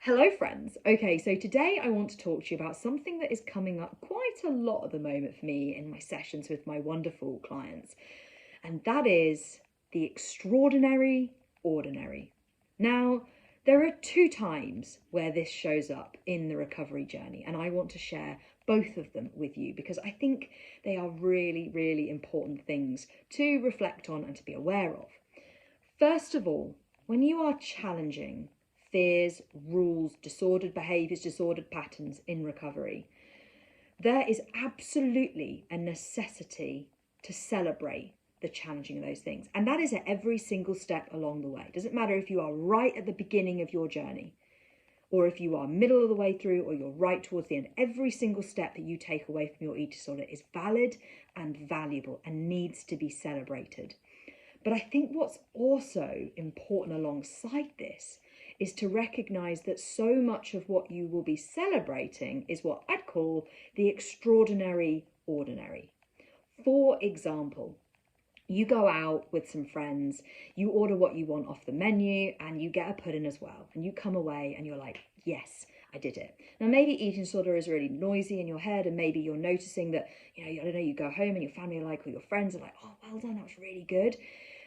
Hello friends. Okay, so today I want to talk to you about something that is coming up quite a lot at the moment for me in my sessions with my wonderful clients, and that is the extraordinary ordinary. Now, there are two times where this shows up in the recovery journey, and I want to share both of them with you because I think they are really, really important things to reflect on and to be aware of. First of all, when you are challenging fears, rules, disordered behaviours, disordered patterns in recovery, there is absolutely a necessity to celebrate the challenging of those things. And that is at every single step along the way. It doesn't matter if you are right at the beginning of your journey, or if you are middle of the way through, or you're right towards the end. Every single step that you take away from your eating disorder is valid and valuable and needs to be celebrated. But I think what's also important alongside this is to recognise that so much of what you will be celebrating is what I'd call the extraordinary ordinary. For example, you go out with some friends, you order what you want off the menu, and you get a pudding as well. And you come away and you're like, yes, I did it. Now, maybe eating disorder is really noisy in your head, and maybe you're noticing that, I don't know, you go home and your family are like, or your friends are like, oh, well done, that was really good.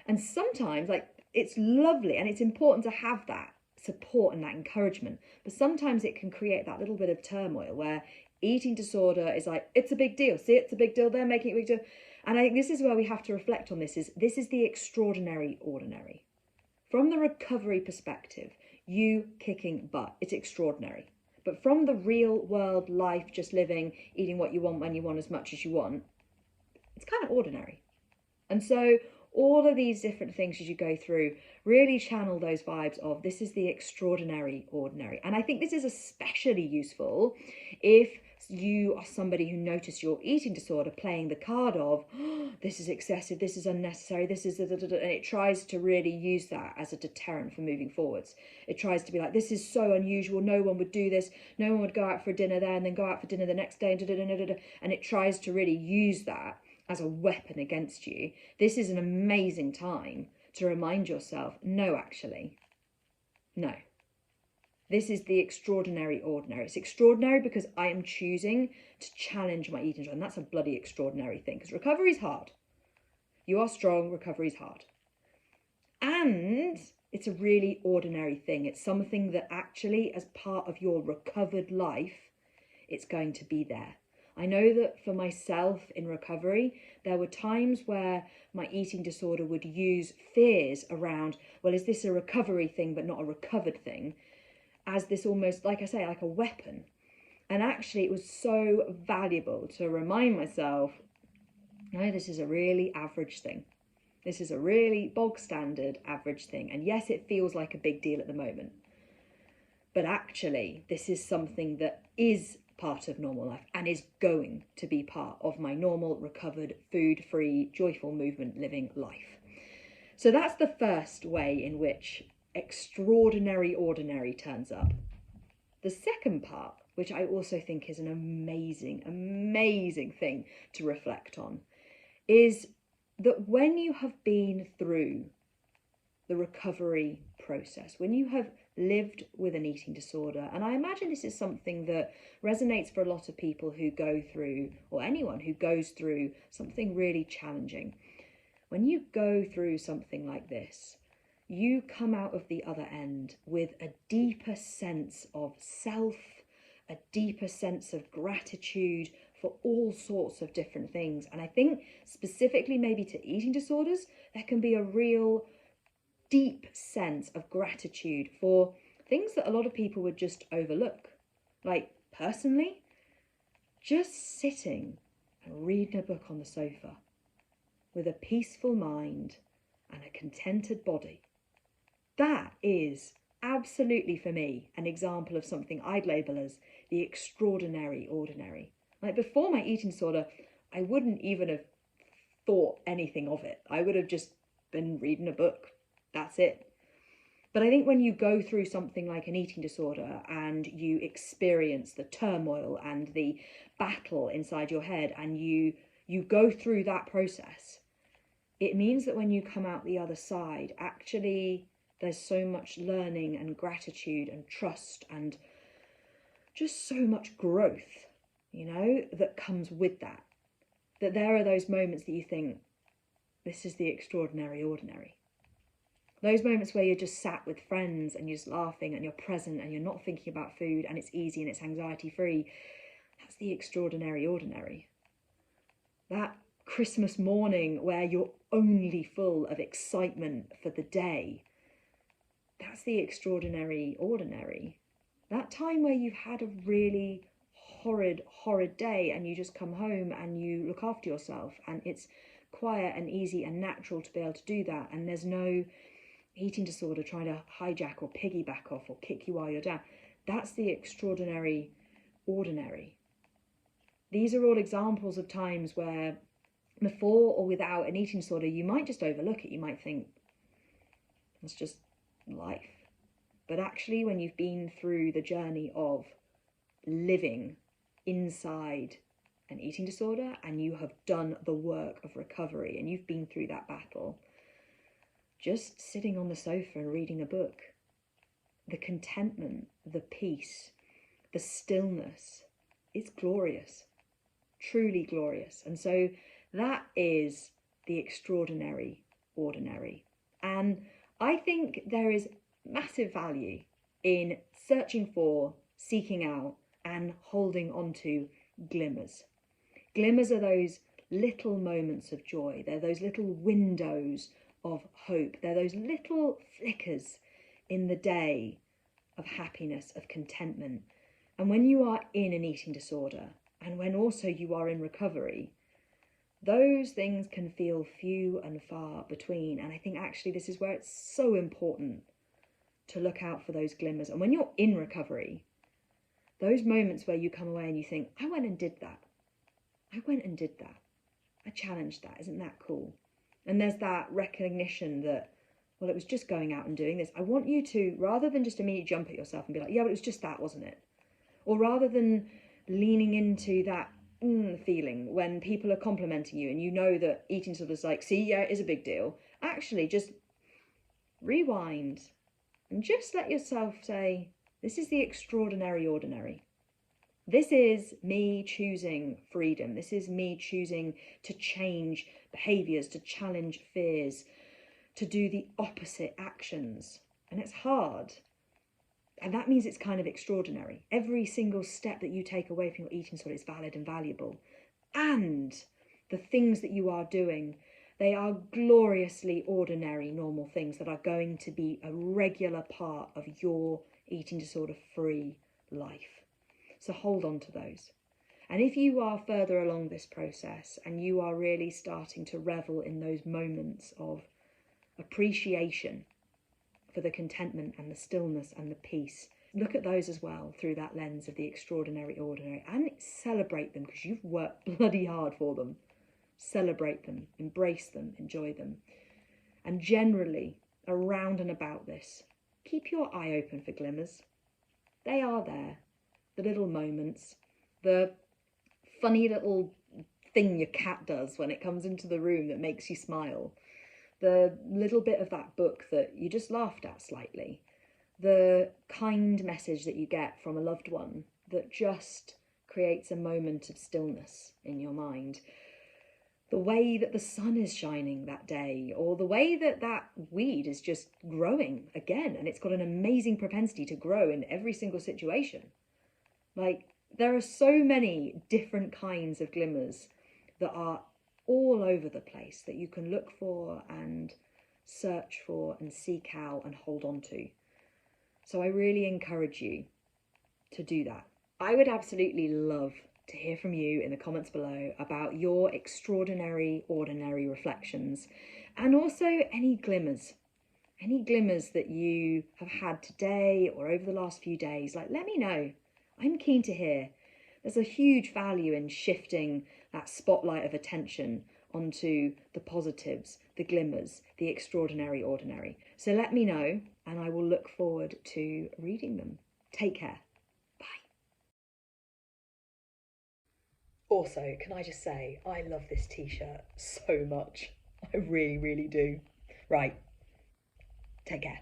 And sometimes, it's lovely and it's important to have that support and that encouragement. But sometimes it can create that little bit of turmoil where eating disorder is like, it's a big deal. See, it's a big deal. They're making it a big deal. And I think this is where we have to reflect on this is the extraordinary ordinary. From the recovery perspective, you kicking butt, it's extraordinary. But from the real world life, just living, eating what you want when you want as much as you want, it's kind of ordinary. And so all of these different things as you go through really channel those vibes of this is the extraordinary ordinary. And I think this is especially useful if you are somebody who noticed your eating disorder playing the card of, oh, this is excessive, this is unnecessary, this is, and it tries to really use that as a deterrent for moving forwards. It tries to be like, this is so unusual, no one would do this, no one would go out for dinner there and then go out for dinner the next day, and it tries to really use that as a weapon against you. This is an amazing time to remind yourself, no, actually, no. This is the extraordinary ordinary. It's extraordinary because I am choosing to challenge my eating disorder, and that's a bloody extraordinary thing because recovery is hard. You are strong, recovery is hard. And it's a really ordinary thing. It's something that actually, as part of your recovered life, it's going to be there. I know that for myself in recovery, there were times where my eating disorder would use fears around, well, is this a recovery thing but not a recovered thing, as this almost, like I say, like a weapon. And actually it was so valuable to remind myself, no, this is a really average thing. This is a really bog standard average thing. And yes, it feels like a big deal at the moment, but actually this is something that is part of normal life and is going to be part of my normal, recovered, food-free, joyful movement living life. So that's the first way in which extraordinary ordinary turns up. The second part, which I also think is an amazing, amazing thing to reflect on, is that when you have been through the recovery process, when you have lived with an eating disorder, and I imagine this is something that resonates for a lot of people who go through, or anyone who goes through something really challenging. When you go through something like this, you come out of the other end with a deeper sense of self, a deeper sense of gratitude for all sorts of different things. And I think specifically maybe to eating disorders, there can be a real deep sense of gratitude for things that a lot of people would just overlook. Like personally, just sitting and reading a book on the sofa with a peaceful mind and a contented body. That is absolutely for me an example of something I'd label as the extraordinary ordinary. Like before my eating disorder, I wouldn't even have thought anything of it. I would have just been reading a book. That's it. But I think when you go through something like an eating disorder and you experience the turmoil and the battle inside your head and you go through that process, it means that when you come out the other side, actually There's so much learning and gratitude and trust and just so much growth, that comes with that. That there are those moments that you think, this is the extraordinary ordinary. Those moments where you're just sat with friends and you're just laughing and you're present and you're not thinking about food and it's easy and it's anxiety free. That's the extraordinary ordinary. That Christmas morning where you're only full of excitement for the day. That's the extraordinary ordinary. That time where you've had a really horrid day and you just come home and you look after yourself and it's quiet and easy and natural to be able to do that, and there's no eating disorder trying to hijack or piggyback off or kick you while you're down. That's the extraordinary ordinary. These are all examples of times where before or without an eating disorder, you might just overlook it. You might think, it's just life. But actually, when you've been through the journey of living inside an eating disorder and you have done the work of recovery and you've been through that battle, just sitting on the sofa and reading a book, the contentment, the peace, the stillness, it's glorious, truly glorious. And so that is the extraordinary ordinary. And I think there is massive value in searching for, seeking out, and holding on to glimmers. Glimmers are those little moments of joy. They're those little windows of hope. They're those little flickers in the day of happiness, of contentment. And when you are in an eating disorder, and when also you are in recovery, those things can feel few and far between. And I think actually this is where it's so important to look out for those glimmers. And when you're in recovery, those moments where you come away and you think, I went and did that. I went and did that. I challenged that. Isn't that cool? And there's that recognition that, well, it was just going out and doing this. I want you to, rather than just immediately jump at yourself and be like, yeah, but it was just that, wasn't it? Or rather than leaning into that feeling when people are complimenting you and you know that eating disorders like, see, yeah, it is a big deal. Actually, just rewind and just let yourself say, this is the extraordinary ordinary. This is me choosing freedom. This is me choosing to change behaviours, to challenge fears, to do the opposite actions. And it's hard. And that means it's kind of extraordinary. Every single step that you take away from your eating disorder is valid and valuable. And the things that you are doing, they are gloriously ordinary, normal things that are going to be a regular part of your eating disorder-free life. So hold on to those. And if you are further along this process and you are really starting to revel in those moments of appreciation for the contentment and the stillness and the peace, look at those as well through that lens of the extraordinary ordinary and celebrate them because you've worked bloody hard for them. Celebrate them, embrace them, enjoy them. And generally, around and about this, keep your eye open for glimmers. They are there. The little moments, the funny little thing your cat does when it comes into the room that makes you smile, the little bit of that book that you just laughed at slightly, the kind message that you get from a loved one that just creates a moment of stillness in your mind, the way that the sun is shining that day, or the way that that weed is just growing again, and it's got an amazing propensity to grow in every single situation. Like, there are so many different kinds of glimmers that are all over the place that you can look for and search for and seek out and hold on to. So I really encourage you to do that. I would absolutely love to hear from you in the comments below about your extraordinary, ordinary reflections and also any glimmers that you have had today or over the last few days. Like, let me know. I'm keen to hear. There's a huge value in shifting that spotlight of attention onto the positives, the glimmers, the extraordinary ordinary. So let me know and I will look forward to reading them. Take care. Bye. Also, can I just say, I love this t-shirt so much. I really, really do. Right. Take care.